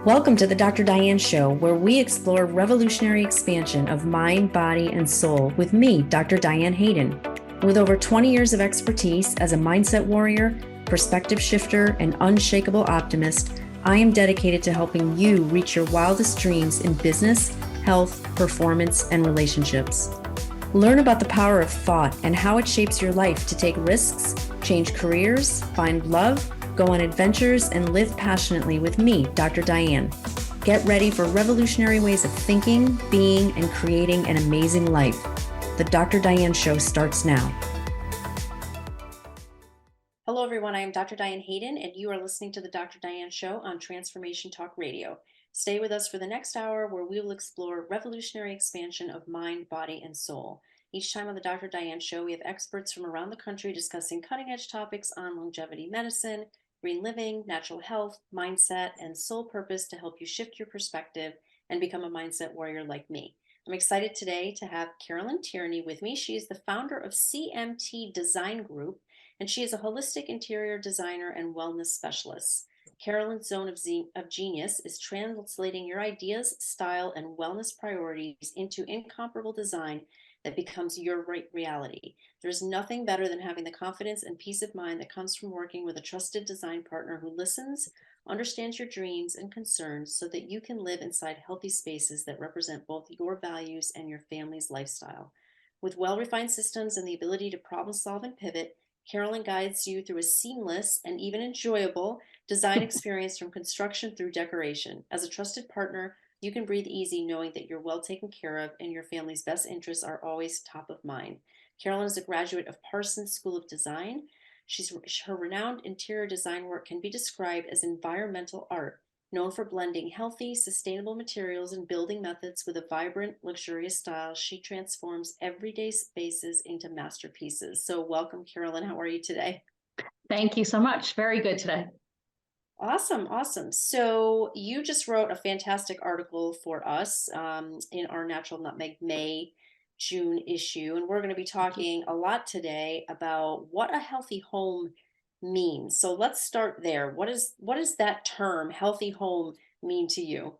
Welcome to the Dr. Diane Show, where we explore revolutionary expansion of mind, body, and soul with me, Dr. Diane Hayden. With over 20 years of expertise as a mindset warrior, perspective shifter, and unshakable optimist, I am dedicated to helping you reach your wildest dreams in business, health, performance, and relationships. Learn about the power of thought and how it shapes your life to take risks, change careers, find love, go on adventures, and live passionately with me, Dr. Diane. Get ready for revolutionary ways of thinking, being, and creating an amazing life. The Dr. Diane Show starts now. Hello, everyone. I am Dr. Diane Hayden, and you are listening to the Dr. Diane Show on Transformation Talk Radio. Stay with us for the next hour, where we will explore revolutionary expansion of mind, body, and soul. Each time on the Dr. Diane Show, we have experts from around the country discussing cutting-edge topics on longevity medicine, green living, natural health, mindset, and soul purpose to help you shift your perspective and become a mindset warrior like me. I'm excited today to have Carolyn Tierney with me. She is the founder of CMT Design Group, and she is a holistic interior designer and wellness specialist. Carolyn's zone of genius is translating your ideas, style, and wellness priorities into incomparable design that becomes your reality. There's nothing better than having the confidence and peace of mind that comes from working with a trusted design partner who listens, understands your dreams and concerns so that you can live inside healthy spaces that represent both your values and your family's lifestyle. With well-refined systems and the ability to problem solve and pivot, Carolyn guides you through a seamless and even enjoyable design experience from construction through decoration. As a trusted partner, you can breathe easy knowing that you're well taken care of and your family's best interests are always top of mind. Carolyn is a graduate of Parsons School of Design. Her renowned interior design work can be described as environmental art, known for blending healthy, sustainable materials and building methods with a vibrant, luxurious style. She transforms everyday spaces into masterpieces. So welcome, Carolyn. How are you today? Thank you so much. Very good today. Awesome, awesome. So you just wrote a fantastic article for us in our Natural Nutmeg May, June issue, and we're going to be talking a lot today about what a healthy home means. So let's start there. What is that term, healthy home, mean to you?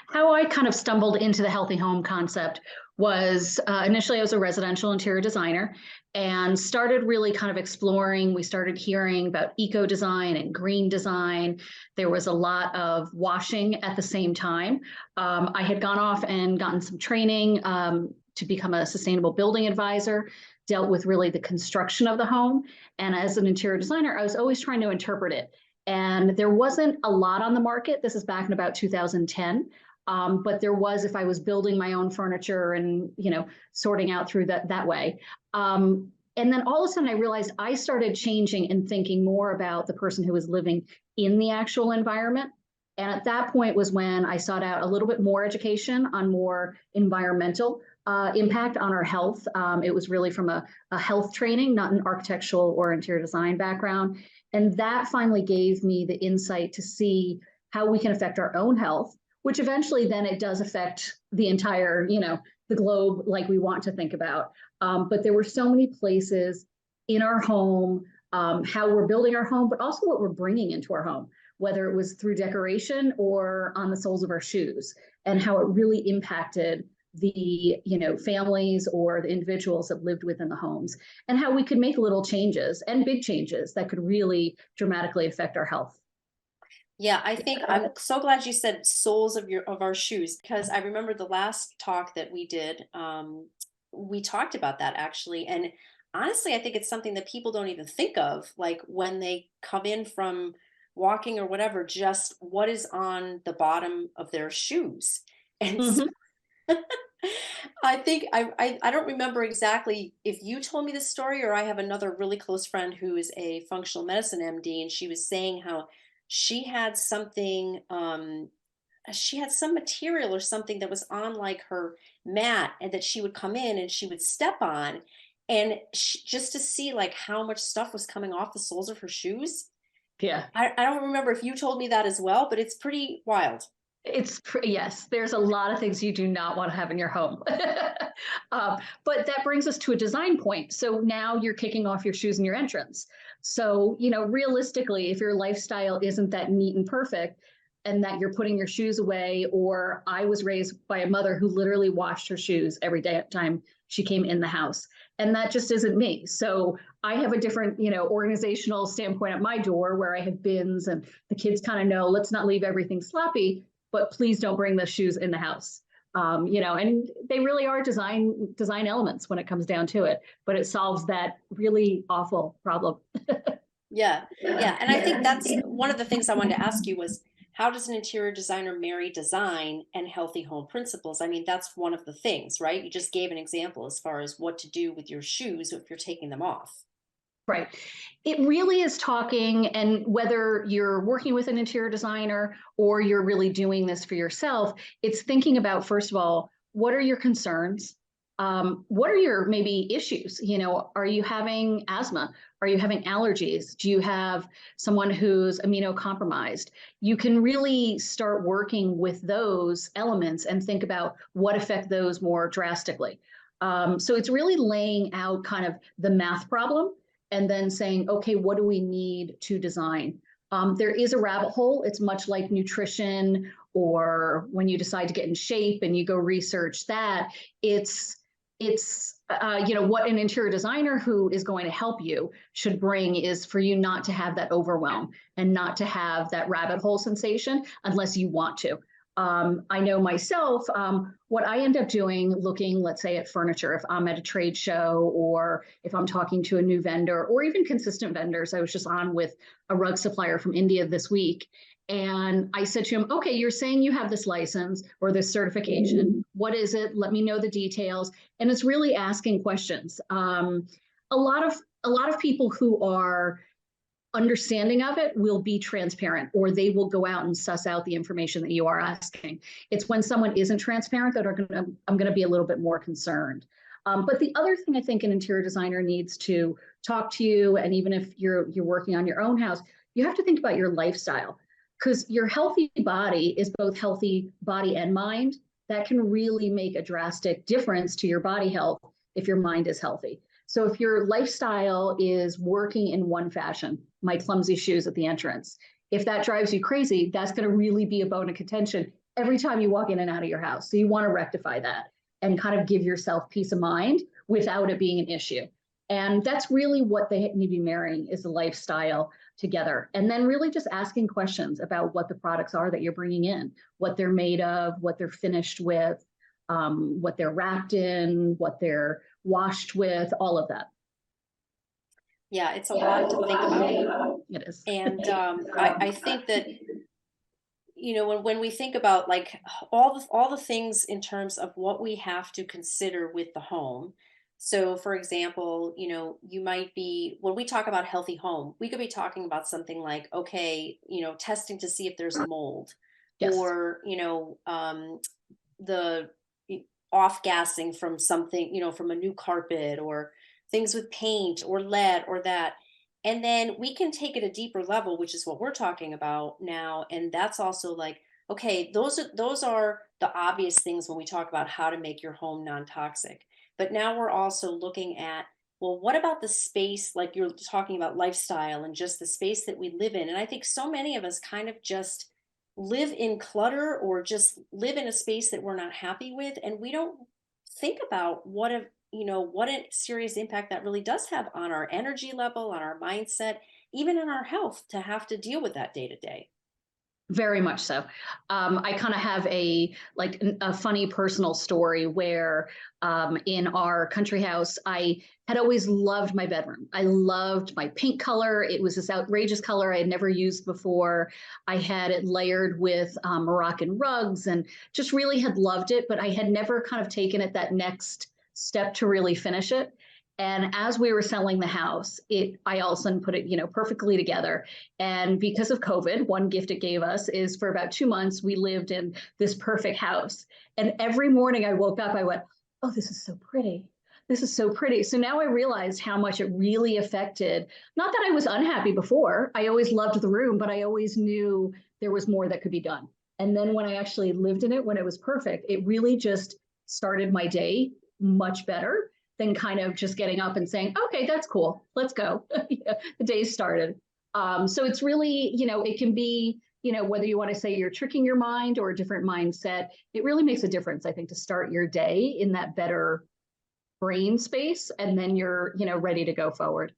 How I kind of stumbled into the healthy home concept was initially I was a residential interior designer and started really kind of exploring. We started hearing about eco design and green design. There was a lot of washing at the same time. I had gone off and gotten some training to become a sustainable building advisor, dealt with really the construction of the home. And as an interior designer, I was always trying to interpret it. And there wasn't a lot on the market. This is back in about 2010. But there was, if I was building my own furniture and, sorting out through that way. And then all of a sudden I realized I started changing and thinking more about the person who was living in the actual environment. And at that point was when I sought out a little bit more education on more environmental impact on our health. It was really from a health training, not an architectural or interior design background. And that finally gave me the insight to see how we can affect our own health, which eventually then it does affect the entire, the globe like we want to think about. But there were so many places in our home, how we're building our home, but also what we're bringing into our home, whether it was through decoration or on the soles of our shoes, and how it really impacted the families or the individuals that lived within the homes, and how we could make little changes and big changes that could really dramatically affect our health. Yeah, I think I'm so glad you said soles of our shoes, because I remember the last talk that we did, we talked about that actually. And honestly, I think it's something that people don't even think of, like when they come in from walking or whatever, just what is on the bottom of their shoes. And so I think I don't remember exactly if you told me this story or I have another really close friend who is a functional medicine MD, and she was saying how she had something, she had some material or something that was on like her mat, and that she would come in and she would step on, and just to see like how much stuff was coming off the soles of her shoes. Yeah. I don't remember if you told me that as well, but it's pretty wild. Yes, there's a lot of things you do not want to have in your home. But that brings us to a design point. So now you're kicking off your shoes in your entrance. So, realistically, if your lifestyle isn't that neat and perfect, and that you're putting your shoes away. Or I was raised by a mother who literally washed her shoes every day at time she came in the house. And that just isn't me. So I have a different, organizational standpoint at my door where I have bins and the kids kind of know, let's not leave everything sloppy, but please don't bring the shoes in the house. And they really are design elements when it comes down to it, but it solves that really awful problem. Yeah. Yeah. And I think that's one of the things I wanted to ask you was, how does an interior designer marry design and healthy home principles? I mean, that's one of the things, right? You just gave an example as far as what to do with your shoes if you're taking them off. Right. It really is talking, and whether you're working with an interior designer or you're really doing this for yourself, it's thinking about, first of all, what are your concerns? What are your maybe issues? Are you having asthma? Are you having allergies? Do you have someone who's immunocompromised? You can really start working with those elements and think about what affect those more drastically. So it's really laying out kind of the math problem and then saying, okay, what do we need to design? There is a rabbit hole. It's much like nutrition, or when you decide to get in shape and you go research that. It's what an interior designer who is going to help you should bring is for you not to have that overwhelm and not to have that rabbit hole sensation unless you want to. I know myself, what I end up doing, looking, let's say, at furniture, if I'm at a trade show or if I'm talking to a new vendor or even consistent vendors. I was just on with a rug supplier from India this week. And I said to him, okay, you're saying you have this license or this certification. What is it? Let me know the details. And it's really asking questions. A lot of people who are understanding of it will be transparent, or they will go out and suss out the information that you are asking. It's when someone isn't transparent that I'm going to be a little bit more concerned. But the other thing I think an interior designer needs to talk to you, and even if you're working on your own house, you have to think about your lifestyle, because your healthy body is both healthy body and mind. That can really make a drastic difference to your body health if your mind is healthy. So if your lifestyle is working in one fashion, my clumsy shoes at the entrance, if that drives you crazy, that's going to really be a bone of contention every time you walk in and out of your house. So you want to rectify that and kind of give yourself peace of mind without it being an issue. And that's really what they need to be marrying, is the lifestyle together. And then really just asking questions about what the products are that you're bringing in, what they're made of, what they're finished with, what they're wrapped in, what they're washed with, all of that. Yeah, it's a lot to think about. It is. And I think that, when we think about like all the things in terms of what we have to consider with the home. So for example, you might be, when we talk about healthy home, we could be talking about something like, okay, testing to see if there's mold, Yes. or, the off gassing from something, from a new carpet, or things with paint or lead or that. And then we can take it a deeper level, which is what we're talking about now. And that's also like, okay, those are the obvious things when we talk about how to make your home non-toxic. But now we're also looking at, well, what about the space? Like you're talking about lifestyle and just the space that we live in. And I think so many of us kind of just live in clutter or just live in a space that we're not happy with, and we don't think about what a serious impact that really does have on our energy level, on our mindset, even in our health, to have to deal with that day to day. Very much so. I kind of have a funny personal story where in our country house, I had always loved my bedroom. I loved my pink color. It was this outrageous color I had never used before. I had it layered with Moroccan rugs and just really had loved it, but I had never kind of taken it that next step to really finish it. And as we were selling the house, I all of a sudden put it, perfectly together. And because of COVID, one gift it gave us is for about 2 months, we lived in this perfect house. And every morning I woke up, I went, oh, this is so pretty. This is so pretty. So now I realized how much it really affected, not that I was unhappy before. I always loved the room, but I always knew there was more that could be done. And then when I actually lived in it, when it was perfect, it really just started my day much better than kind of just getting up and saying, okay, that's cool, let's go. The day started. So it's really, it can be, whether you want to say you're tricking your mind or a different mindset, it really makes a difference, I think, to start your day in that better brain space, and then you're, ready to go forward.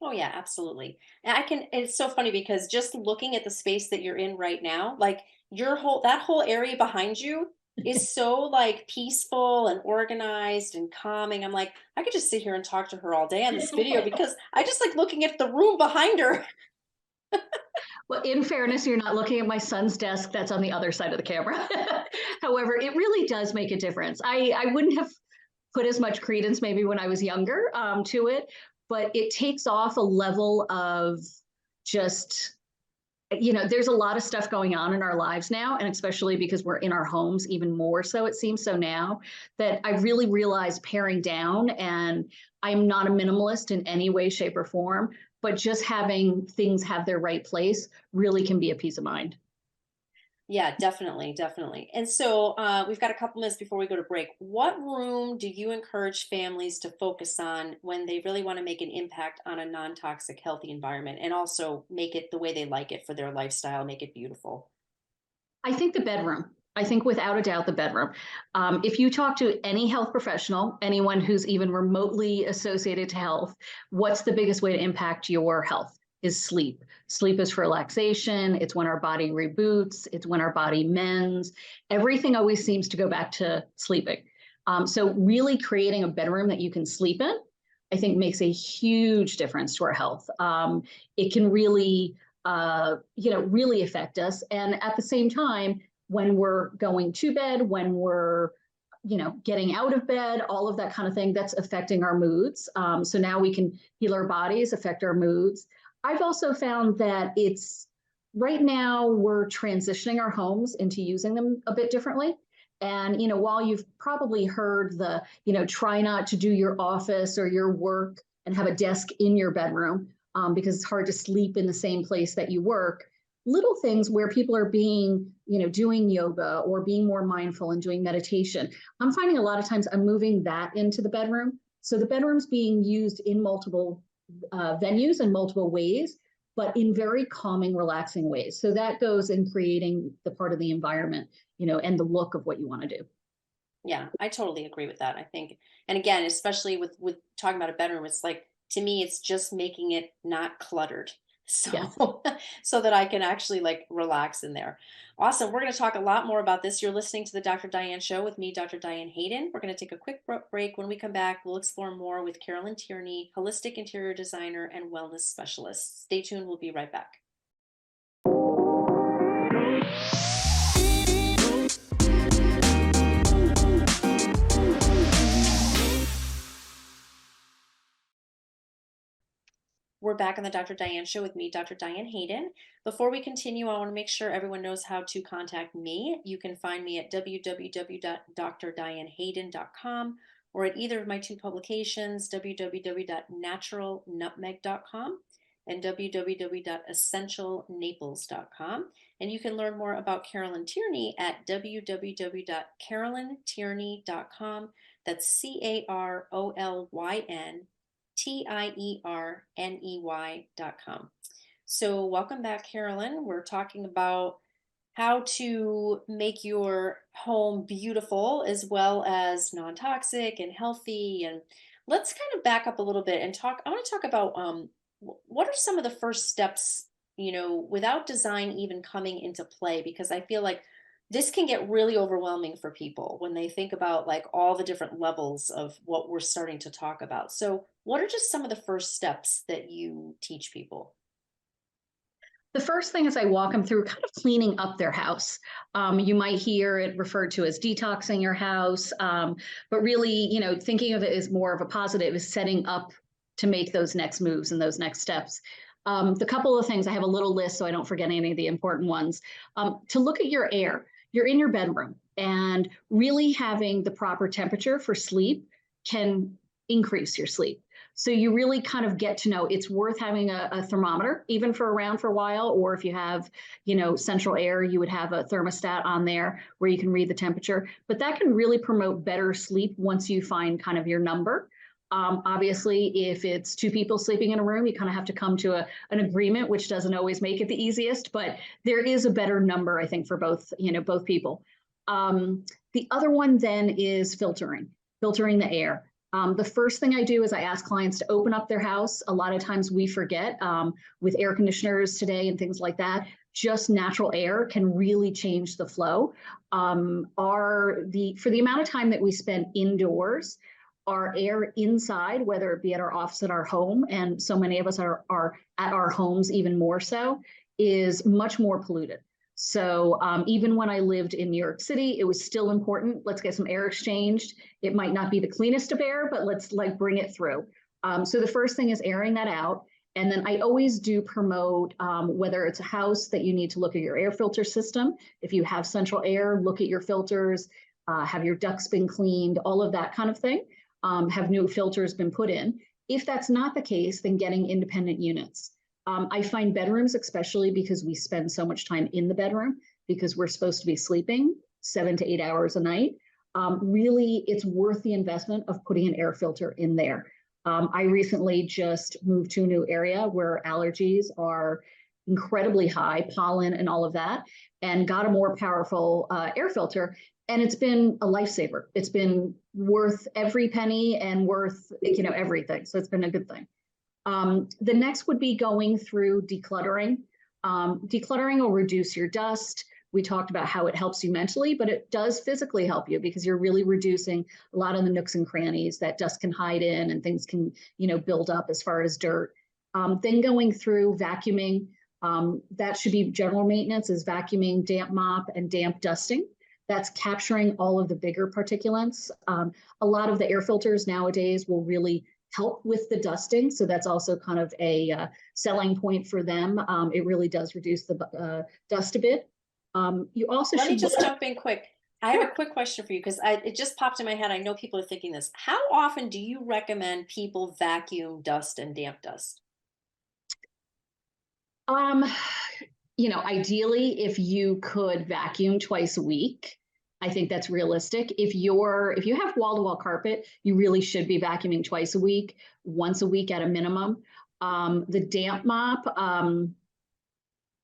Oh yeah, absolutely. And it's so funny because just looking at the space that you're in right now, like that whole area behind you is so like peaceful and organized and calming. I'm like, I could just sit here and talk to her all day on this video because I just like looking at the room behind her. Well, in fairness, you're not looking at my son's desk. That's on the other side of the camera. However, it really does make a difference. I wouldn't have put as much credence maybe when I was younger to it, but it takes off a level of just, there's a lot of stuff going on in our lives now, and especially because we're in our homes even more so, it seems so now, that I really realized paring down, and I'm not a minimalist in any way, shape, or form, but just having things have their right place really can be a peace of mind. Yeah, definitely, definitely. And so we've got a couple minutes before we go to break. What room do you encourage families to focus on when they really want to make an impact on a non-toxic, healthy environment and also make it the way they like it for their lifestyle, make it beautiful? I think the bedroom. I think without a doubt the bedroom. If you talk to any health professional, anyone who's even remotely associated to health, what's the biggest way to impact your health? Is sleep. Sleep is for relaxation. It's when our body reboots. It's when our body mends. Everything always seems to go back to sleeping. So really creating a bedroom that you can sleep in, I think makes a huge difference to our health. It can really really affect us. And at the same time, when we're going to bed, when we're, getting out of bed, all of that kind of thing, that's affecting our moods. So now we can heal our bodies, affect our moods. I've also found that right now we're transitioning our homes into using them a bit differently. And, while you've probably heard try not to do your office or your work and have a desk in your bedroom, because it's hard to sleep in the same place that you work. Little things where people are being, doing yoga or being more mindful and doing meditation. I'm finding a lot of times I'm moving that into the bedroom. So the bedroom's being used in multiple venues and multiple ways, but in very calming, relaxing ways. So that goes in creating the part of the environment, and the look of what you want to do. Yeah, I totally agree with that. I think, and again, especially with talking about a bedroom, it's like to me, it's just making it not cluttered. Yes. So so that I can actually like relax in there. Awesome. We're going to talk a lot more about this. You're listening to the Dr. Diane Show with me, Dr. Diane Hayden. We're going to take a quick break. When we come back, we'll explore more with Carolyn Tierney, holistic interior designer and wellness specialist. Stay tuned. We'll be right back. We're back on the Dr. Diane Show with me, Dr. Diane Hayden. Before we continue, I want to make sure everyone knows how to contact me. You can find me at www.drdianehayden.com or at either of my two publications, www.naturalnutmeg.com and www.essentialnaples.com. And you can learn more about Carolyn Tierney at www.carolyntierney.com. That's CarolynTierney.com. So, welcome back, Carolyn. We're talking about how to make your home beautiful as well as non toxic and healthy. And let's kind of back up a little bit and talk. I want to talk about what are some of the first steps, without design even coming into play, because I feel like this can get really overwhelming for people when they think about like all the different levels of what we're starting to talk about. So, what are just some of the first steps that you teach people? The first thing is I walk them through kind of cleaning up their house. You might hear it referred to as detoxing your house, but really, thinking of it as more of a positive is setting up to make those next moves and those next steps. The couple of things, I have a little list so I don't forget any of the important ones. To look at your air, you're in your bedroom, and really having the proper temperature for sleep can increase your sleep. So you really kind of get to know it's worth having a thermometer, even for around for a while, or if you have, central air, you would have a thermostat on there where you can read the temperature. But that can really promote better sleep once you find kind of your number. Obviously, if it's two people sleeping in a room, you kind of have to come to an agreement, which doesn't always make it the easiest, but there is a better number, I think, for both, both people. The other one then is filtering the air. The first thing I do is I ask clients to open up their house. A lot of times we forget with air conditioners today and things like that, just natural air can really change the flow. For the amount of time that we spend indoors, our air inside, whether it be at our office, at our home, and so many of us are at our homes even more so, is much more polluted. So even when I lived in New York City, it was still important. Let's get some air exchanged. It might not be the cleanest of air, but let's bring it through. So the first thing is airing that out. And then I always do promote, whether it's a house that you need to look at your air filter system. If you have central air, look at your filters, have your ducts been cleaned, all of that kind of thing. Have new filters been put in? If that's not the case, then getting independent units. I find bedrooms, especially because we spend so much time in the bedroom, because we're supposed to be sleeping 7 to 8 hours a night, really it's worth the investment of putting an air filter in there. I recently just moved to a new area where allergies are incredibly high, pollen and all of that, and got a more powerful air filter. And it's been a lifesaver. It's been worth every penny and worth, everything. So it's been a good thing. The next would be going through decluttering. Decluttering will reduce your dust. We talked about how it helps you mentally, but it does physically help you because you're really reducing a lot of the nooks and crannies that dust can hide in and things can, build up as far as dirt. Then going through vacuuming. That should be general maintenance, is vacuuming, damp mop, and damp dusting. That's capturing all of the bigger particulates. A lot of the air filters nowadays will really help with the dusting. So that's also kind of a selling point for them. It really does reduce the dust a bit. You also Let should me just jump in quick. I have a quick question for you because it just popped in my head. I know people are thinking this. How often do you recommend people vacuum dust and damp dust? Ideally, if you could vacuum twice a week, I think that's realistic. If you have wall-to-wall carpet, you really should be vacuuming twice a week, once a week at a minimum. The damp mop,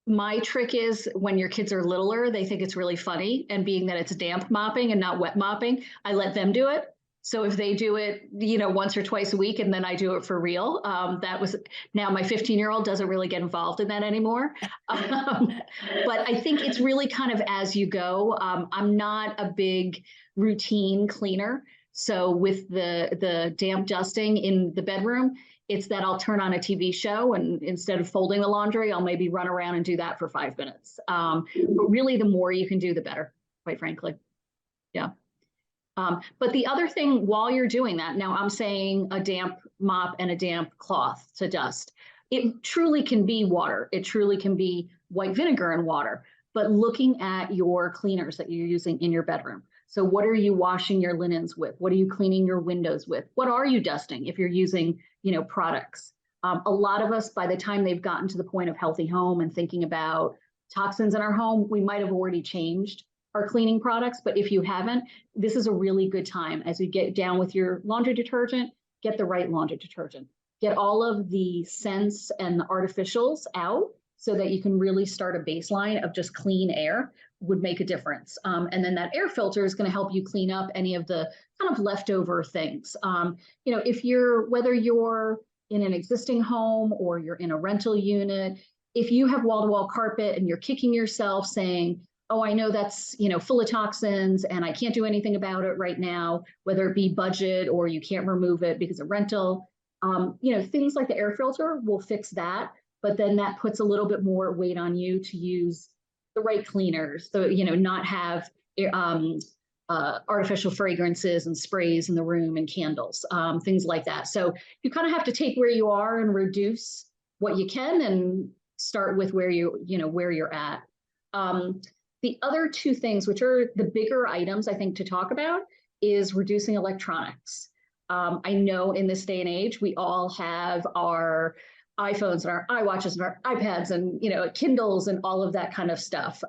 my trick is when your kids are littler, they think it's really funny. And being that it's damp mopping and not wet mopping, I let them do it. So if they do it, once or twice a week, and then I do it for real, now my 15-year-old doesn't really get involved in that anymore. But I think it's really kind of as you go. I'm not a big routine cleaner. So with the damp dusting in the bedroom, it's that I'll turn on a TV show and instead of folding the laundry, I'll maybe run around and do that for 5 minutes. But really the more you can do, the better, quite frankly. Yeah. But the other thing while you're doing that, now I'm saying a damp mop and a damp cloth to dust. It truly can be water. It truly can be white vinegar and water, but looking at your cleaners that you're using in your bedroom. So what are you washing your linens with? What are you cleaning your windows with? What are you dusting if you're using, products? A lot of us, by the time they've gotten to the point of healthy home and thinking about toxins in our home, we might have already changed our cleaning products, but if you haven't, this is a really good time as you get down with your laundry detergent, get the right laundry detergent. Get all of the scents and the artificials out so that you can really start a baseline of just clean air would make a difference. And then that air filter is going to help you clean up any of the kind of leftover things. Whether you're in an existing home or you're in a rental unit, if you have wall-to-wall carpet and you're kicking yourself saying, oh, I know that's, full of toxins and I can't do anything about it right now, whether it be budget or you can't remove it because of rental, things like the air filter will fix that. But then that puts a little bit more weight on you to use the right cleaners. So, not have artificial fragrances and sprays in the room and candles, things like that. So you kind of have to take where you are and reduce what you can and start with where you're at. The other two things, which are the bigger items, I think, to talk about, is reducing electronics. I know in this day and age, we all have our iPhones and our iWatches and our iPads and Kindles and all of that kind of stuff.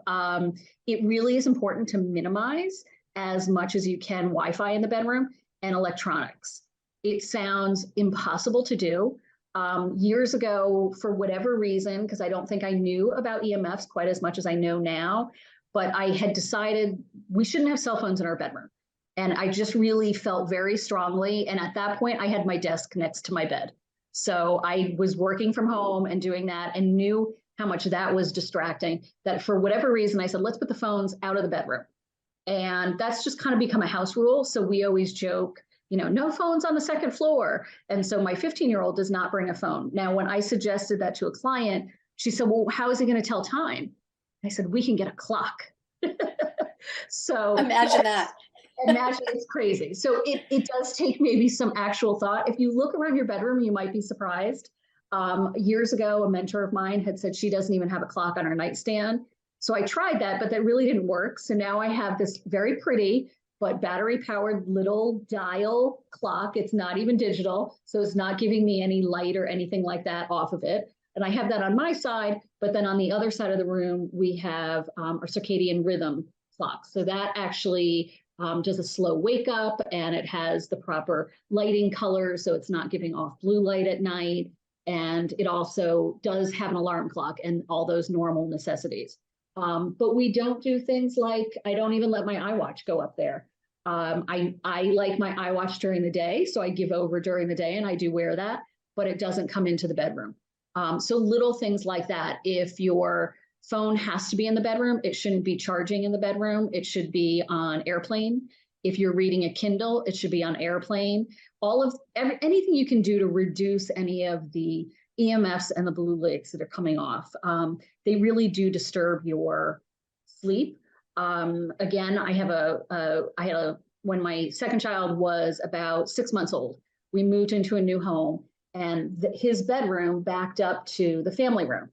It really is important to minimize as much as you can Wi-Fi in the bedroom and electronics. It sounds impossible to do. Years ago, for whatever reason, because I don't think I knew about EMFs quite as much as I know now, but I had decided we shouldn't have cell phones in our bedroom. And I just really felt very strongly. And at that point, I had my desk next to my bed. So I was working from home and doing that and knew how much that was distracting, that for whatever reason, I said, let's put the phones out of the bedroom. And that's just kind of become a house rule. So we always joke, no phones on the second floor. And so my 15-year-old does not bring a phone. Now, when I suggested that to a client, she said, well, how is he going to tell time? I said, we can get a clock. So imagine that. Imagine, it's crazy. So it does take maybe some actual thought. If you look around your bedroom, you might be surprised. Years ago, a mentor of mine had said she doesn't even have a clock on her nightstand. So I tried that, but that really didn't work. So now I have this very pretty but battery powered little dial clock. It's not even digital, so it's not giving me any light or anything like that off of it. And I have that on my side, but then on the other side of the room, we have our circadian rhythm clock. So that actually does a slow wake up, and it has the proper lighting color, so it's not giving off blue light at night. And it also does have an alarm clock and all those normal necessities. But we don't do things like, I don't even let my iWatch go up there. I like my iWatch during the day, so I give over during the day and I do wear that, but it doesn't come into the bedroom. So little things like that. If your phone has to be in the bedroom, it shouldn't be charging in the bedroom. It should be on airplane. If you're reading a Kindle, it should be on airplane. Anything you can do to reduce any of the EMFs and the blue lights that are coming off. They really do disturb your sleep. Again, when my second child was about 6 months old, we moved into a new home, and his bedroom backed up to the family room.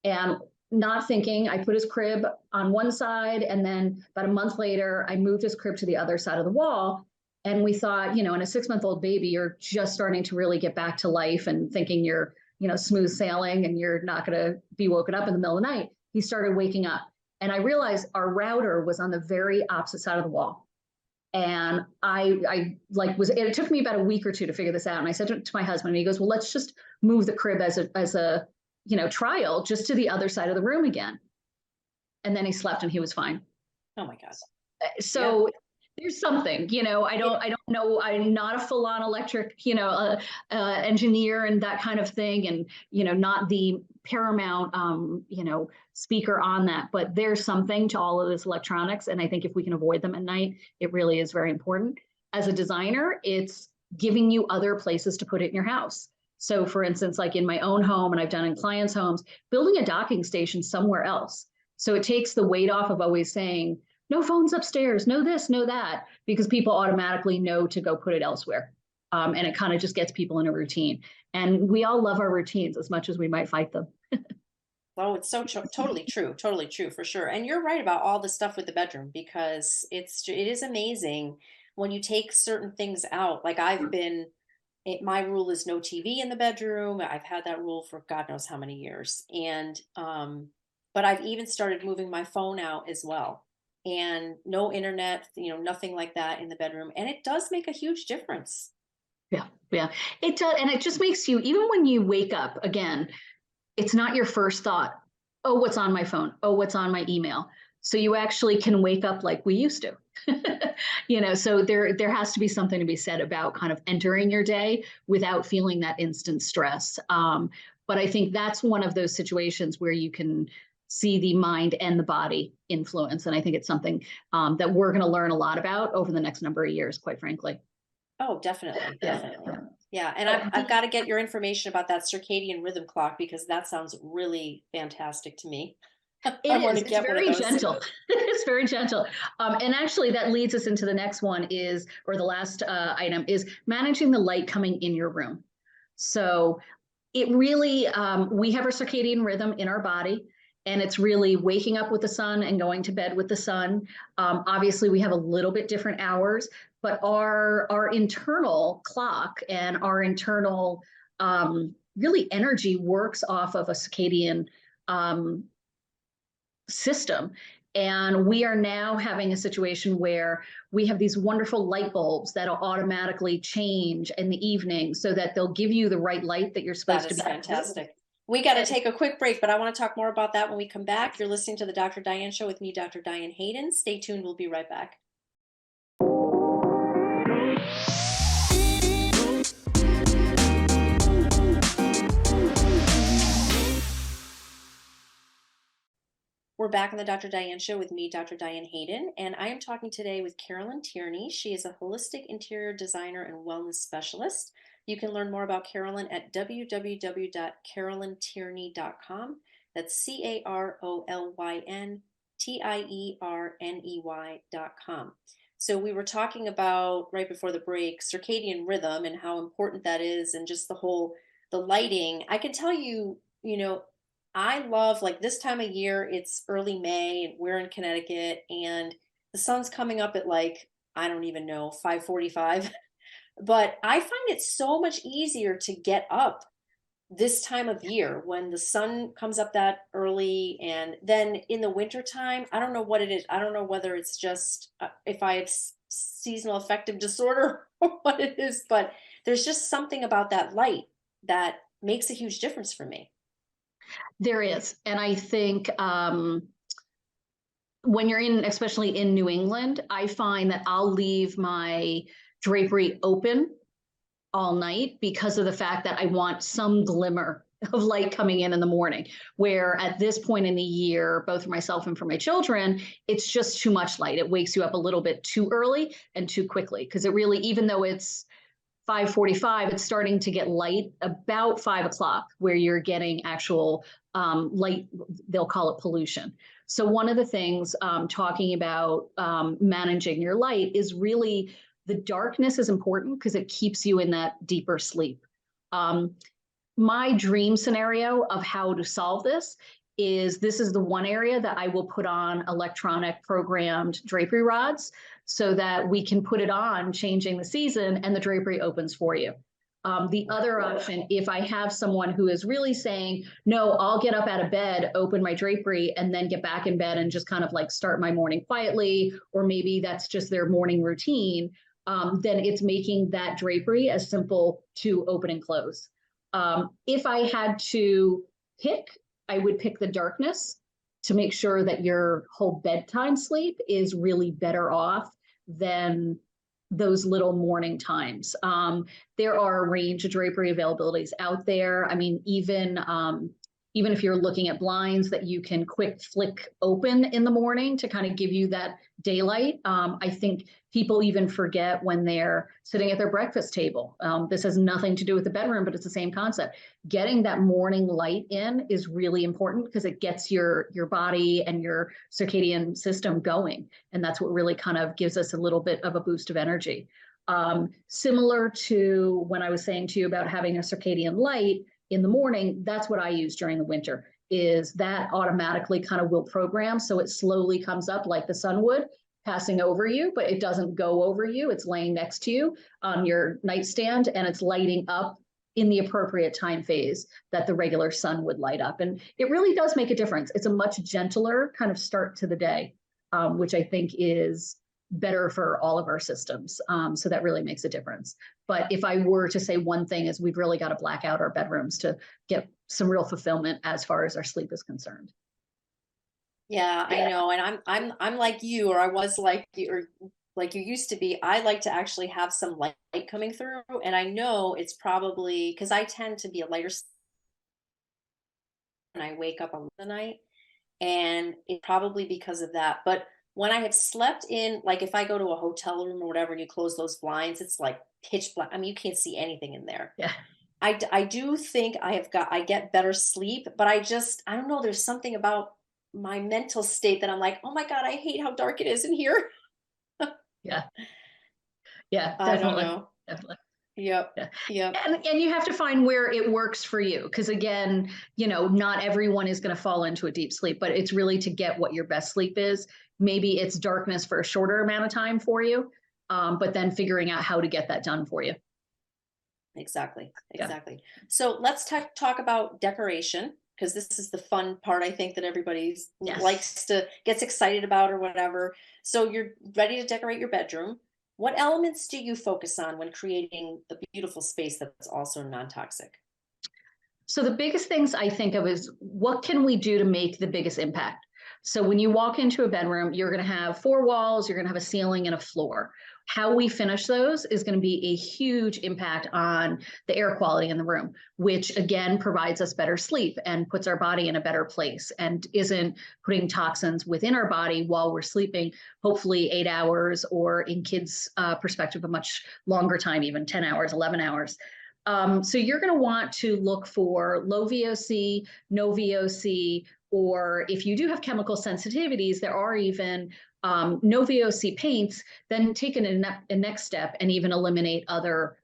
And not thinking, I put his crib on one side, and then about a month later, I moved his crib to the other side of the wall. And we thought, in a 6-month-old baby, you're just starting to really get back to life and thinking you're, smooth sailing and you're not going to be woken up in the middle of the night. He started waking up. And I realized our router was on the very opposite side of the wall. And it took me about a week or two to figure this out. And I said to my husband, and he goes, well, let's just move the crib as a trial just to the other side of the room again. And then he slept and he was fine. Oh my God. So there's something, I don't know. I'm not a full on electric, engineer and that kind of thing. And, not the paramount, speaker on that, but there's something to all of this electronics. And I think if we can avoid them at night, it really is very important. As a designer, it's giving you other places to put it in your house. So for instance, like in my own home, and I've done in clients' homes, building a docking station somewhere else. So it takes the weight off of always saying, no phones upstairs, no this, no that, because people automatically know to go put it elsewhere. And it kind of just gets people in a routine. And we all love our routines as much as we might fight them. Oh, it's so totally true for sure. And you're right about all the stuff with the bedroom, because it is amazing when you take certain things out. Like my rule is no TV in the bedroom. I've had that rule for God knows how many years. And but I've even started moving my phone out as well. And no internet, nothing like that in the bedroom. And it does make a huge difference. Yeah, it does. And it just makes you, even when you wake up, again, it's not your first thought, oh, what's on my phone? Oh, what's on my email? So you actually can wake up like we used to. So there has to be something to be said about kind of entering your day without feeling that instant stress. But I think that's one of those situations where you can see the mind and the body influence. And I think it's something that we're going to learn a lot about over the next number of years, quite frankly. Oh, definitely. Yeah. And I've got to get your information about that circadian rhythm clock, because that sounds really fantastic to me. It's very gentle. It's very gentle. And actually that leads us into the next one the last item is managing the light coming in your room. So it really, we have our circadian rhythm in our body, and it's really waking up with the sun and going to bed with the sun. Obviously we have a little bit different hours, but our internal clock and our internal really energy works off of a circadian system. And we are now having a situation where we have these wonderful light bulbs that'll automatically change in the evening so that they'll give you the right light that you're supposed That to is be. fantastic. We got to take a quick break, but I want to talk more about that when we come back. You're listening to the Dr. Diane Show with me, Dr. Diane Hayden. Stay tuned. We'll be right back. We're back on the Dr. Diane Show with me, Dr. Diane Hayden, and I am talking today with Carolyn Tierney. She is a holistic interior designer and wellness specialist. You can learn more about Carolyn at www.carolyntierney.com. That's CarolynTierney.com. So we were talking about, right before the break, circadian rhythm and how important that is, and just the lighting. I can tell you, I love, like, this time of year, it's early May and we're in Connecticut and the sun's coming up at, like, I don't even know, 5:45. But I find it so much easier to get up this time of year when the sun comes up that early. And then in the wintertime, I don't know what it is. I don't know whether it's just if I have seasonal affective disorder or what it is, but there's just something about that light that makes a huge difference for me. There is. And I think when you're especially in New England, I find that I'll leave my drapery open all night because of the fact that I want some glimmer of light coming in the morning, where at this point in the year, both for myself and for my children, it's just too much light. It wakes you up a little bit too early and too quickly, because it really, even though it's 5:45, it's starting to get light about 5 o'clock, where you're getting actual light, they'll call it pollution. So one of the things talking about managing your light is really the darkness is important because it keeps you in that deeper sleep. My dream scenario of how to solve this is the one area that I will put on electronic programmed drapery rods so that we can put it on changing the season and the drapery opens for you. The other option, if I have someone who is really saying, no, I'll get up out of bed, open my drapery, and then get back in bed and just kind of like start my morning quietly, or maybe that's just their morning routine, then it's making that drapery as simple to open and close. If I had to pick, I would pick the darkness to make sure that your whole bedtime sleep is really better off than those little morning times. There are a range of drapery availabilities out there. I mean, even if you're looking at blinds that you can quick flick open in the morning to kind of give you that daylight. I think people even forget when they're sitting at their breakfast table. This has nothing to do with the bedroom, but it's the same concept. Getting that morning light in is really important because it gets your body and your circadian system going. And that's what really kind of gives us a little bit of a boost of energy. Similar to when I was saying to you about having a circadian light in the morning, that's what I use during the winter, is that automatically kind of will program. So it slowly comes up like the sun would, passing over you, but it doesn't go over you. It's laying next to you on your nightstand and it's lighting up in the appropriate time phase that the regular sun would light up. And it really does make a difference. It's a much gentler kind of start to the day, which I think is better for all of our systems. So that really makes a difference. But if I were to say one thing is we've really got to black out our bedrooms to get some real fulfillment as far as our sleep is concerned. Yeah, I know. And I'm like you, or I was like you, or like you used to be. I like to actually have some light coming through. And I know it's probably because I tend to be a lighter when I wake up on the night. And it's probably because of that. But when I have slept in, like if I go to a hotel room or whatever and you close those blinds, it's like pitch black. I mean, you can't see anything in there. Yeah. I do think I get better sleep, but I don't know. There's something about my mental state that I'm like, oh my God, I hate how dark it is in here. Yeah. Yeah, I don't definitely. know. Definitely. Yep. Yeah. Yep. And you have to find where it works for you. Because again, not everyone is going to fall into a deep sleep, but it's really to get what your best sleep is. Maybe it's darkness for a shorter amount of time for you, but then figuring out how to get that done for you. Exactly. Yeah. Exactly. So let's talk about decoration. because this is the fun part, I think, that everybody Yes. gets excited about or whatever. So you're ready to decorate your bedroom. What elements do you focus on when creating the beautiful space that's also non-toxic? So the biggest things I think of is what can we do to make the biggest impact? So when you walk into a bedroom, you're going to have four walls, you're going to have a ceiling and a floor. How we finish those is going to be a huge impact on the air quality in the room, which again provides us better sleep and puts our body in a better place and isn't putting toxins within our body while we're sleeping, hopefully 8 hours, or in kids' perspective, a much longer time, even 10 hours, 11 hours. So you're going to want to look for low VOC, no VOC, or if you do have chemical sensitivities, there are even no VOC paints, then take a next step and even eliminate other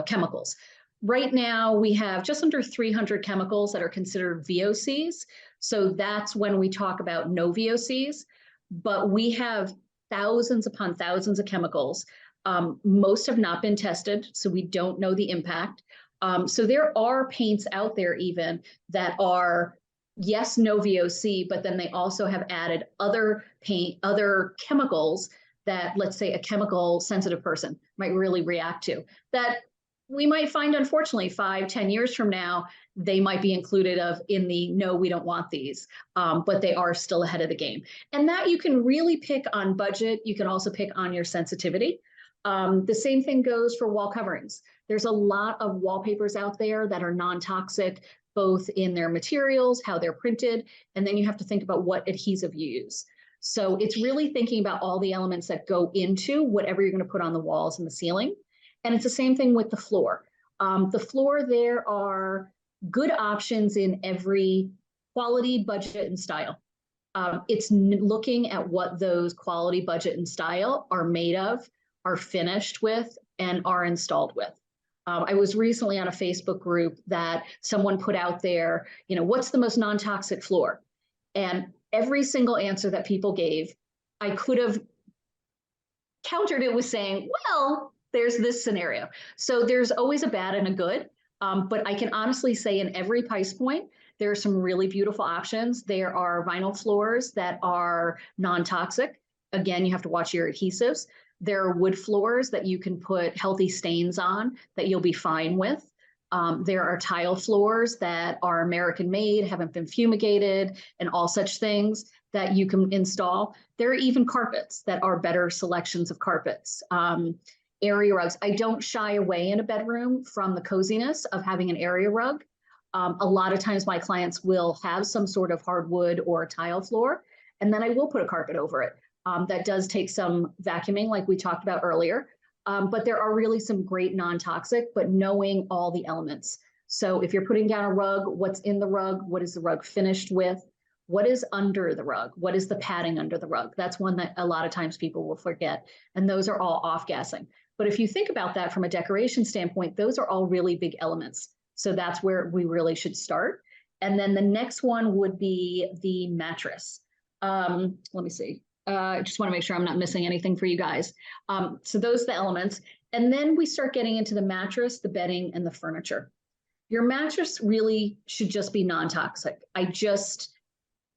chemicals. Right now, we have just under 300 chemicals that are considered VOCs. So that's when we talk about no VOCs, but we have thousands upon thousands of chemicals. Most have not been tested, so we don't know the impact. So there are paints out there even that are, yes, no VOC, but then they also have added other chemicals that, let's say, a chemical sensitive person might really react to, that we might find, unfortunately, 5-10 years from now, they might be included in the no, we don't want these, but they are still ahead of the game. And that you can really pick on budget. You can also pick on your sensitivity. The same thing goes for wall coverings. There's a lot of wallpapers out there that are non-toxic, both in their materials, how they're printed, and then you have to think about what adhesive you use. So it's really thinking about all the elements that go into whatever you're going to put on the walls and the ceiling. And it's the same thing with the floor. The floor, there are good options in every quality, budget, and style. It's looking at what those quality, budget, and style are made of, are finished with, and are installed with. I was recently on a Facebook group that someone put out there, what's the most non-toxic floor? And every single answer that people gave, I could have countered it with saying, well, there's this scenario. So there's always a bad and a good, but I can honestly say in every price point, there are some really beautiful options. There are vinyl floors that are non-toxic. Again, you have to watch your adhesives. There are wood floors that you can put healthy stains on that you'll be fine with. There are tile floors that are American made, haven't been fumigated, and all such things that you can install. There are even carpets that are better selections of carpets. Area rugs. I don't shy away in a bedroom from the coziness of having an area rug. A lot of times my clients will have some sort of hardwood or tile floor, and then I will put a carpet over it. That does take some vacuuming, like we talked about earlier. But there are really some great non-toxic, but knowing all the elements. So if you're putting down a rug, what's in the rug? What is the rug finished with? What is under the rug? What is the padding under the rug? That's one that a lot of times people will forget. And those are all off-gassing. But if you think about that from a decoration standpoint, those are all really big elements. So that's where we really should start. And then the next one would be the mattress. Let me see. I just want to make sure I'm not missing anything for you guys. So those are the elements. And then we start getting into the mattress, the bedding, and the furniture. Your mattress really should just be non-toxic.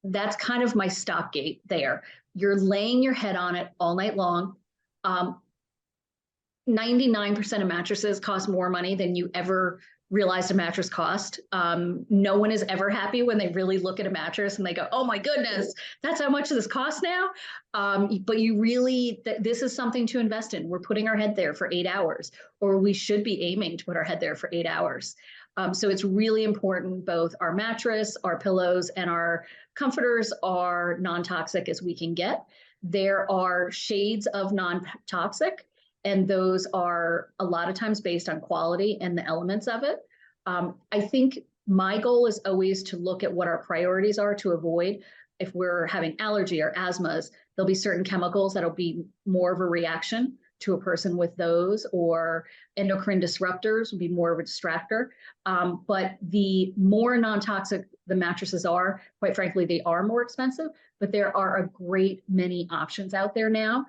That's kind of my stopgate there. You're laying your head on it all night long. 99% of mattresses cost more money than you ever realized a mattress cost. No one is ever happy when they really look at a mattress and they go, oh my goodness, that's how much this costs now. But you really, this is something to invest in. We're putting our head there for 8 hours, or we should be aiming to put our head there for 8 hours. So it's really important, both our mattress, our pillows, and our comforters are non-toxic as we can get. There are shades of non-toxic, and those are a lot of times based on quality and the elements of it. I think my goal is always to look at what our priorities are to avoid. If we're having allergy or asthmas, there'll be certain chemicals that'll be more of a reaction to a person with those, or endocrine disruptors would be more of a distractor. But the more non-toxic the mattresses are, quite frankly, they are more expensive, but there are a great many options out there now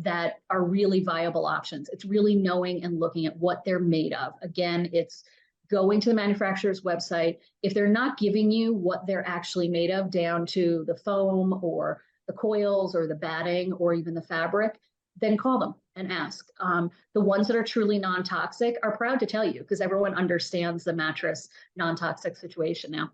that are really viable options. It's really knowing and looking at what they're made of. Again, it's going to the manufacturer's website. If they're not giving you what they're actually made of, down to the foam or the coils or the batting or even the fabric, then call them and ask. The ones that are truly non-toxic are proud to tell you, because everyone understands the mattress non-toxic situation now.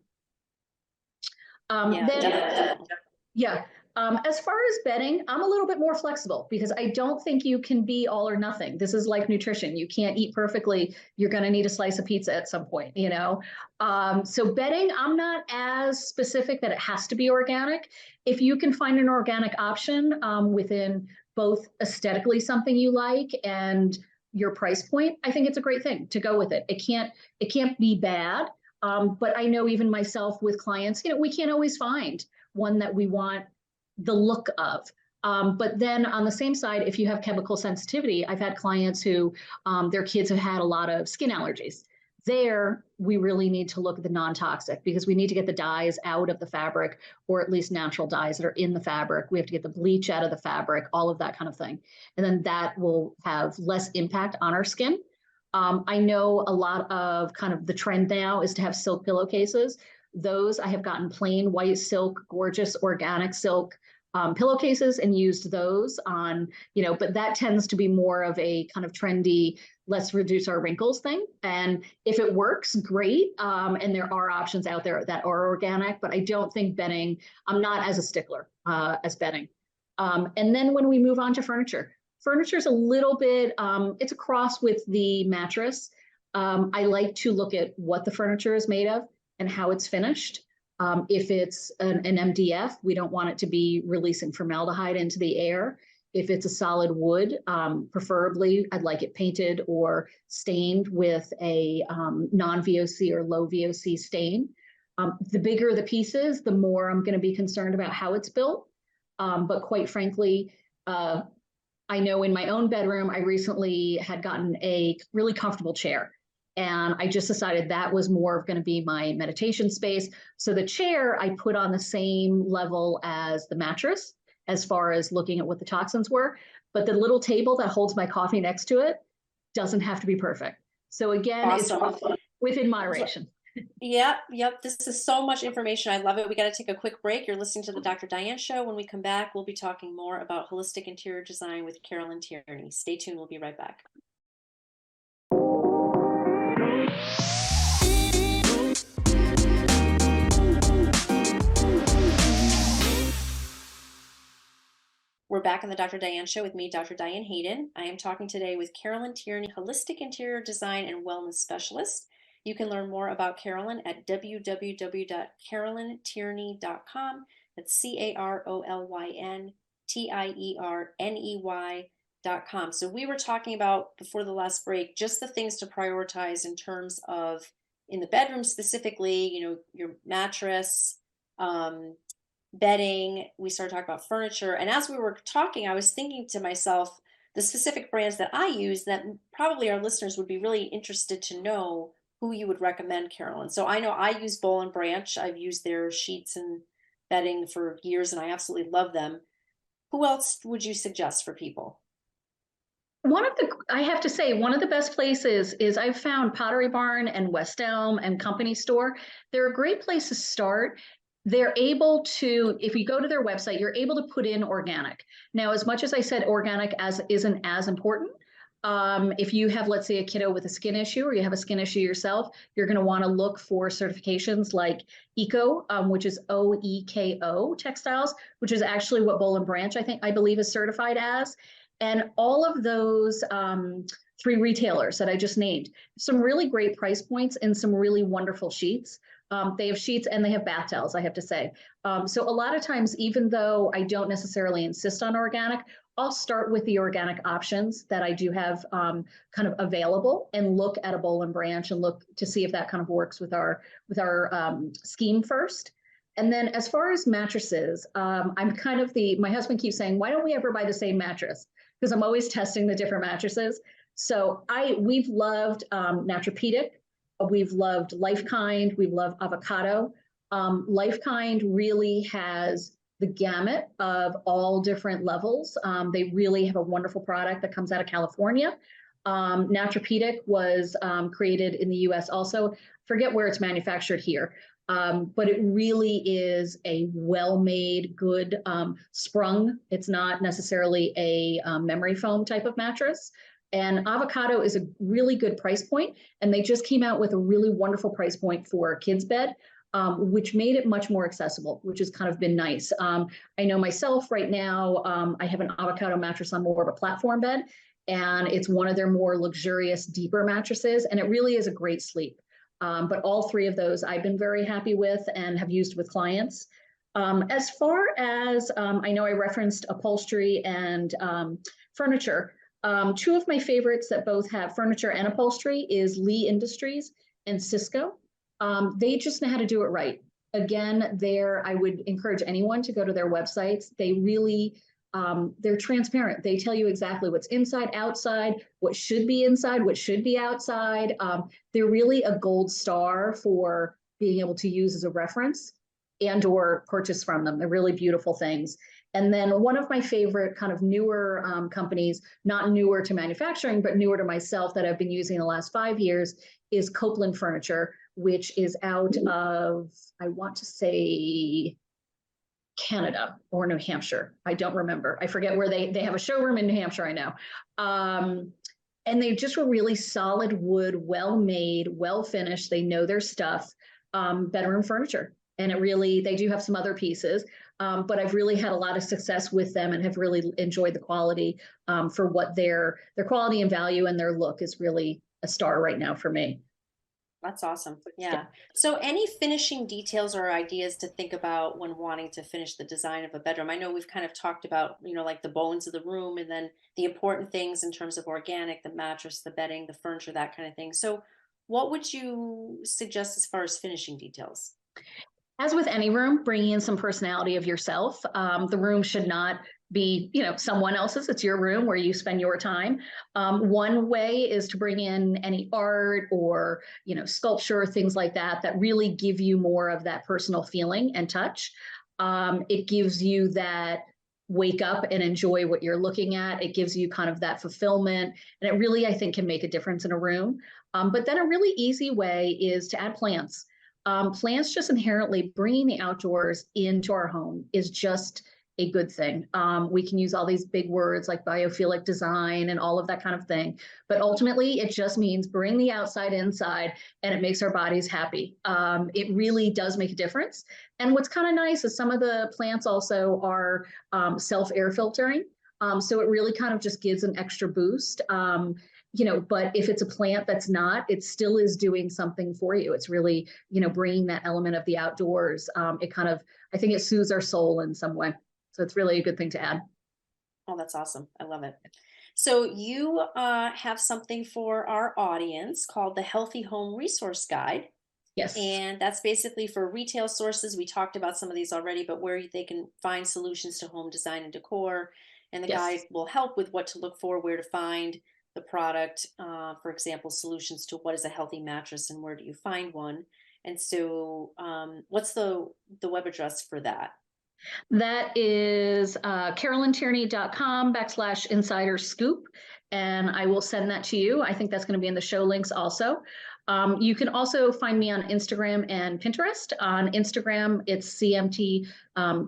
Yeah. As far as bedding, I'm a little bit more flexible because I don't think you can be all or nothing. This is like nutrition. You can't eat perfectly. You're going to need a slice of pizza at some point, you know? So bedding, I'm not as specific that it has to be organic. If you can find an organic option within both aesthetically something you like and your price point, I think it's a great thing to go with it. It can't be bad. But I know even myself with clients, you know, we can't always find one that we want the look of. But then on the same side, if you have chemical sensitivity, I've had clients who their kids have had a lot of skin allergies. There, we really need to look at the non-toxic because we need to get the dyes out of the fabric, or at least natural dyes that are in the fabric. We have to get the bleach out of the fabric, all of that kind of thing. And then that will have less impact on our skin. I know a lot of kind of the trend now is to have silk pillowcases. Those I have gotten plain white silk, gorgeous organic silk pillowcases and used those on, you know, but that tends to be more of a kind of trendy, let's reduce our wrinkles thing. And if it works, great. And there are options out there that are organic, but I don't think bedding, I'm not as a stickler as bedding. And then when we move on to furniture is a little bit, it's a cross with the mattress. I like to look at what the furniture is made of and how it's finished. If it's an MDF, we don't want it to be releasing formaldehyde into the air. If it's a solid wood, preferably I'd like it painted or stained with a non-VOC or low VOC stain. The bigger the pieces, the more I'm going to be concerned about how it's built. But quite frankly, I know in my own bedroom, I recently had gotten a really comfortable chair. And I just decided that was more going to be my meditation space. So the chair I put on the same level as the mattress, as far as looking at what the toxins were. But the little table that holds my coffee next to it doesn't have to be perfect. So again, awesome. It's within moderation. Yep. This is so much information. I love it. We got to take a quick break. You're listening to the Dr. Diane Show. When we come back, we'll be talking more about holistic interior design with Carolyn Tierney. Stay tuned. We'll be right back. We're back on the Dr. Diane Show with me, Dr. Diane Hayden. I am talking today with Carolyn Tierney, holistic interior design and wellness specialist. You can learn more about Carolyn at www.carolyntierney.com. That's CarolynTierney.com. So we were talking about before the last break, just the things to prioritize in terms of in the bedroom specifically, you know, your mattress, bedding. We started talking about furniture. And as we were talking, I was thinking to myself, the specific brands that I use that probably our listeners would be really interested to know who you would recommend, Carolyn. So I know I use Boll & Branch. I've used their sheets and bedding for years, and I absolutely love them. Who else would you suggest for people? I have to say, one of the best places is I've found Pottery Barn and West Elm and Company Store. They're a great place to start. They're able to, if you go to their website, you're able to put in organic. Now, as much as I said organic isn't as important, if you have, let's say, a kiddo with a skin issue or you have a skin issue yourself, you're going to want to look for certifications like ECO, which is OEKO textiles, which is actually what Boll & Branch, I believe is certified as. And all of those 3 retailers that I just named, some really great price points and some really wonderful sheets. They have sheets and they have bath towels, I have to say. So a lot of times, even though I don't necessarily insist on organic, I'll start with the organic options that I do have kind of available and look at a Boll & Branch and look to see if that kind of works with our scheme first. And then as far as mattresses, I'm kind of my husband keeps saying, why don't we ever buy the same mattress? Because I'm always testing the different mattresses. So we've loved Naturapedic. We've loved Lifekind. We've loved Avocado. Lifekind really has the gamut of all different levels. They really have a wonderful product that comes out of California. Naturapedic was created in the US also. Forget where it's manufactured here. But it really is a well-made, good sprung. It's not necessarily a memory foam type of mattress. And avocado is a really good price point. And they just came out with a really wonderful price point for a kid's bed, which made it much more accessible, which has kind of been nice. I know myself right now, I have an avocado mattress on more of a platform bed, and it's one of their more luxurious, deeper mattresses. And it really is a great sleep. But all three of those I've been very happy with and have used with clients. As far as I know, I referenced upholstery and furniture. Two of my favorites that both have furniture and upholstery is Lee Industries and Cisco. They just know how to do it right. Again, I would encourage anyone to go to their websites. They really, they're transparent. They tell you exactly what's inside, outside, what should be inside, what should be outside. They're really a gold star for being able to use as a reference and or purchase from them. They're really beautiful things. And then one of my favorite kind of newer companies, not newer to manufacturing, but newer to myself that I've been using the last 5 years is Copeland Furniture, which is out of, I want to say, Canada or New Hampshire. I don't remember. I forget where they have a showroom in New Hampshire, I know. And they just were really solid wood, well-made, well-finished. They know their stuff, bedroom furniture. And it really, they do have some other pieces, but I've really had a lot of success with them and have really enjoyed the quality for what their quality and value and their look is really a star right now for me. That's awesome. Yeah. So any finishing details or ideas to think about when wanting to finish the design of a bedroom? I know we've kind of talked about, like the bones of the room and then the important things in terms of organic, the mattress, the bedding, the furniture, that kind of thing. So what would you suggest as far as finishing details? As with any room, bringing in some personality of yourself. The room should not be, someone else's. It's your room where you spend your time. One way is to bring in any art or, sculpture, things like that, that really give you more of that personal feeling and touch. It gives you that wake up and enjoy what you're looking at. It gives you kind of that fulfillment. And it really, I think, can make a difference in a room. But then a really easy way is to add plants. Plants just inherently bringing the outdoors into our home is just a good thing. We can use all these big words like biophilic design and all of that kind of thing. But ultimately, it just means bring the outside inside and it makes our bodies happy. It really does make a difference. And what's kind of nice is some of the plants also are self-air filtering. So it really kind of just gives an extra boost. But if it's a plant that's not, it still is doing something for you. It's really, bringing that element of the outdoors. It kind of, I think it soothes our soul in some way. So it's really a good thing to add. Oh, that's awesome. I love it. So you have something for our audience called the Healthy Home Resource Guide. Yes. And that's basically for retail sources. We talked about some of these already, but where they can find solutions to home design and decor. And the guide Yes. will help with what to look for, where to find the product. For example, solutions to what is a healthy mattress and where do you find one. And so what's the web address for that? That is carolyntierney.com/insider scoop. And I will send that to you. I think that's going to be in the show links also. You can also find me on Instagram and Pinterest. On Instagram, it's CMT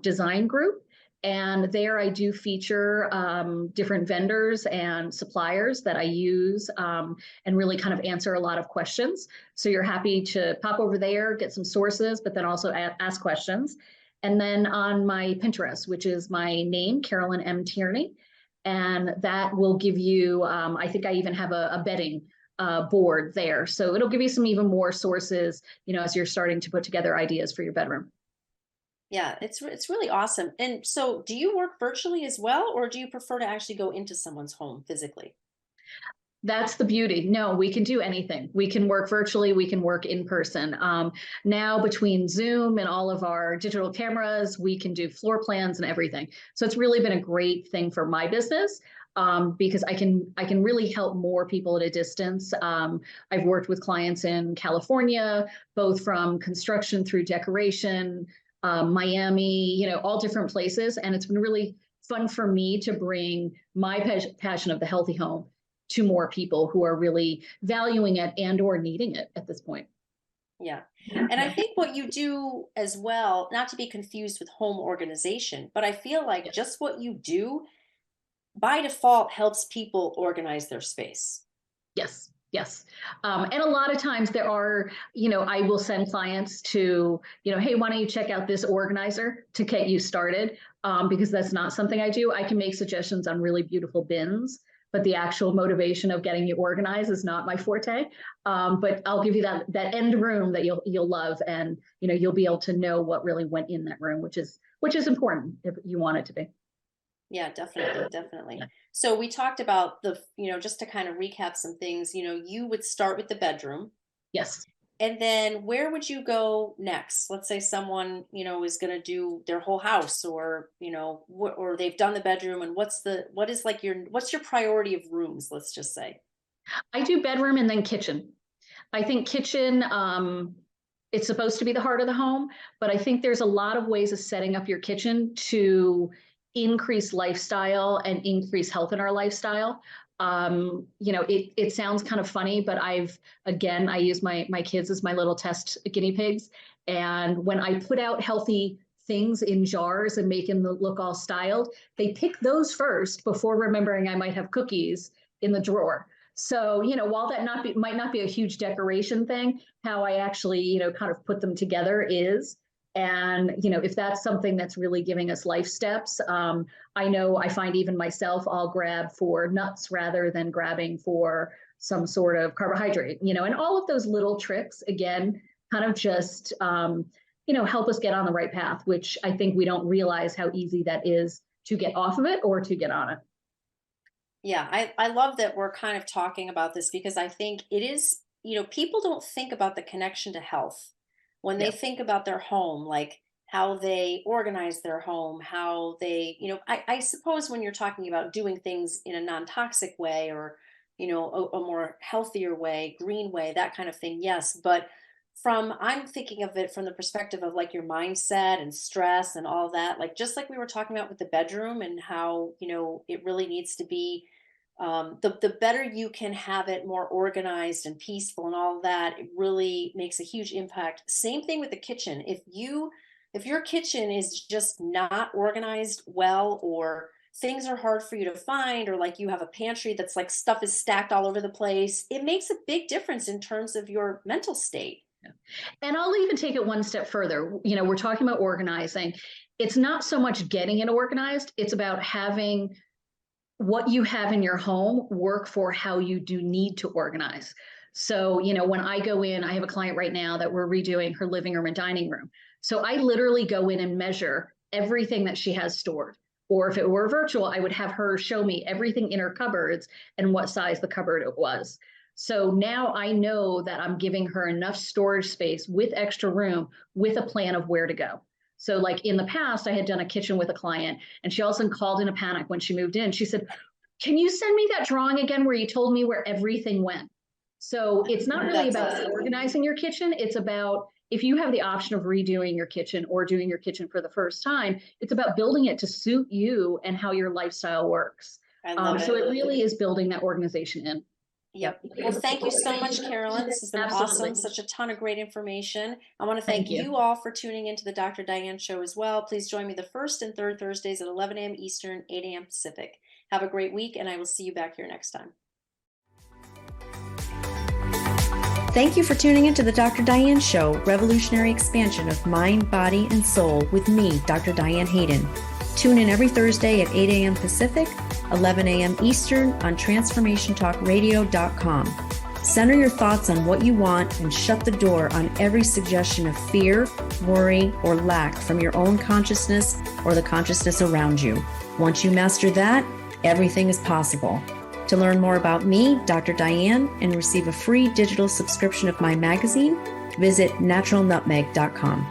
Design Group. And there I do feature different vendors and suppliers that I use and really kind of answer a lot of questions. So you're happy to pop over there, get some sources, but then also ask questions. And then on my Pinterest, which is my name, Carolyn M. Tierney, and that will give you, I think I even have a bedding board there. So it'll give you some even more sources, as you're starting to put together ideas for your bedroom. Yeah, it's really awesome. And so do you work virtually as well, or do you prefer to actually go into someone's home physically? That's the beauty. No, we can do anything. We can work virtually. We can work in person. Now between Zoom and all of our digital cameras, we can do floor plans and everything. So it's really been a great thing for my business because I can really help more people at a distance. I've worked with clients in California, both from construction through decoration, Miami, all different places. And it's been really fun for me to bring my passion of the healthy home to more people who are really valuing it and or needing it at this point. Yeah. And I think what you do as well, not to be confused with home organization, but I feel like just what you do by default helps people organize their space. Yes, yes. And a lot of times there are, I will send clients to, hey, why don't you check out this organizer to get you started? Because that's not something I do. I can make suggestions on really beautiful bins, but the actual motivation of getting you organized is not my forte. But I'll give you that end room that you'll love, and you'll be able to know what really went in that room, which is important if you want it to be. Yeah, definitely, definitely. So we talked about just to kind of recap some things, you would start with the bedroom. Yes. And then where would you go next? Let's say someone, is going to do their whole house, or, or they've done the bedroom, and what's your priority of rooms, let's just say? I do bedroom and then kitchen. I think kitchen, it's supposed to be the heart of the home, but I think there's a lot of ways of setting up your kitchen to increase lifestyle and increase health in our lifestyle. It sounds kind of funny, but I use my kids as my little test guinea pigs. And when I put out healthy things in jars and make them look all styled, they pick those first before remembering I might have cookies in the drawer. So, while that might not be a huge decoration thing, how I actually, kind of put them together is. And, if that's something that's really giving us life steps, I find even myself, I'll grab for nuts rather than grabbing for some sort of carbohydrate, and all of those little tricks, again, kind of just, help us get on the right path, which I think we don't realize how easy that is to get off of it or to get on it. Yeah, I love that we're kind of talking about this, because I think it is, people don't think about the connection to health when they think about their home, like how they organize their home, how they, I suppose when you're talking about doing things in a non-toxic way, or, a more healthier way, green way, that kind of thing. Yes. But I'm thinking of it from the perspective of like your mindset and stress and all that, like, just like we were talking about with the bedroom, and how, it really needs to be, the better you can have it more organized and peaceful and all of that, it really makes a huge impact. Same thing with the kitchen. If your kitchen is just not organized well, or things are hard for you to find, or like you have a pantry that's like stuff is stacked all over the place, it makes a big difference in terms of your mental state. And I'll even take it one step further. We're talking about organizing. It's not so much getting it organized, it's about having what you have in your home work for how you do need to organize. So, when I go in, I have a client right now that we're redoing her living room and dining room. So I literally go in and measure everything that she has stored. Or if it were virtual, I would have her show me everything in her cupboards and what size the cupboard it was. So now I know that I'm giving her enough storage space with extra room, with a plan of where to go. So like in the past, I had done a kitchen with a client, and she all of a sudden called in a panic when she moved in. She said, can you send me that drawing again where you told me where everything went? So it's not really about organizing your kitchen. It's about, if you have the option of redoing your kitchen or doing your kitchen for the first time, it's about building it to suit you and how your lifestyle works. So it really is building that organization in. Yep. Well, thank you so much, Carolyn. This has been awesome. Such a ton of great information. I want to thank you all for tuning into the Dr. Diane Show as well. Please join me the first and third Thursdays at 11 a.m. Eastern, 8 a.m. Pacific. Have a great week, and I will see you back here next time. Thank you for tuning into the Dr. Diane Show, revolutionary expansion of mind, body, and soul with me, Dr. Diane Hayden. Tune in every Thursday at 8 a.m. Pacific, 11 a.m. Eastern on transformationtalkradio.com. Center your thoughts on what you want and shut the door on every suggestion of fear, worry, or lack from your own consciousness or the consciousness around you. Once you master that, everything is possible. To learn more about me, Dr. Diane, and receive a free digital subscription of my magazine, visit naturalnutmeg.com.